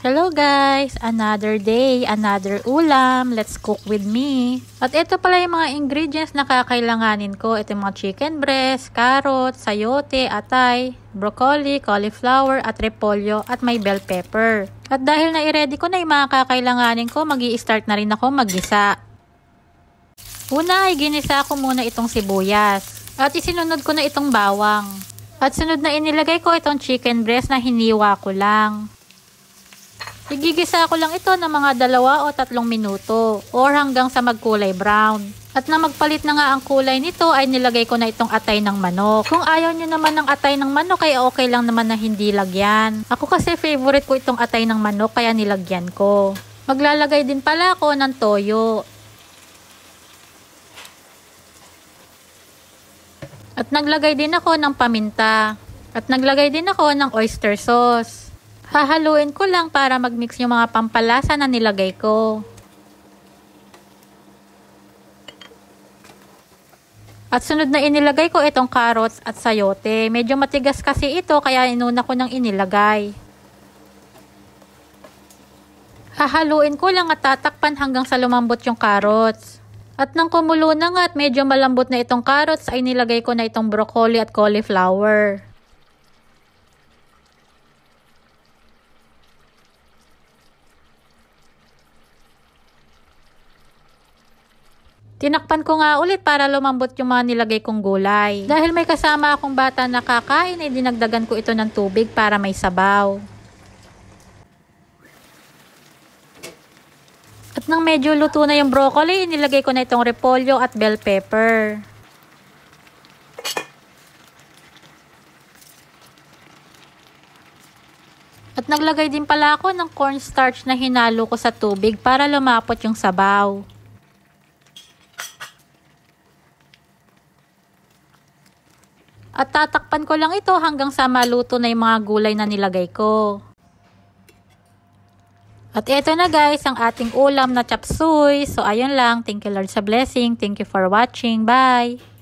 Hello guys! Another day, another ulam. Let's cook with me. At ito pala yung mga ingredients na kakailanganin ko. Ito yung mga chicken breast, carrot, sayote, atay, broccoli, cauliflower, at repolyo, at may bell pepper. At dahil na i-ready ko na yung mga kakailanganin ko, mag-i-start na rin ako maggisa. Una ay ginisa ko muna itong sibuyas. At isinunod ko na itong bawang. At sunod na inilagay ko itong chicken breast na hiniwa ko lang. Igigisa ko lang ito ng mga 2 o 3 minuto or hanggang sa magkulay brown. At na magpalit na nga ang kulay nito ay nilagay ko na itong atay ng manok. Kung ayaw nyo naman ng atay ng manok ay okay lang naman na hindi lagyan. Ako kasi favorite ko itong atay ng manok kaya nilagyan ko. Maglalagay din pala ako ng toyo. At naglagay din ako ng paminta. At naglagay din ako ng oyster sauce. Hahaluin ko lang para magmix yung mga pampalasa na nilagay ko. At sunod na inilagay ko itong carrots at sayote. Medyo matigas kasi ito kaya inuna ko nang inilagay. Hahaluin ko lang at tatakpan hanggang sa lumambot yung carrots. At nang kumulo na nga at medyo malambot na itong carrots ay nilagay ko na itong broccoli at cauliflower. Tinakpan ko nga ulit para lumambot yung mga nilagay kong gulay. Dahil may kasama akong bata na kakain, ay dinagdagan ko ito ng tubig para may sabaw. At nang medyo luto na yung broccoli, inilagay ko na itong repolyo at bell pepper. At naglagay din pala ako ng cornstarch na hinalo ko sa tubig para lumapot yung sabaw. At tatakpan ko lang ito hanggang sa maluto na yung mga gulay na nilagay ko. At eto na guys, ang ating ulam na chop suey. So ayun lang, thank you Lord sa blessing. Thank you for watching. Bye!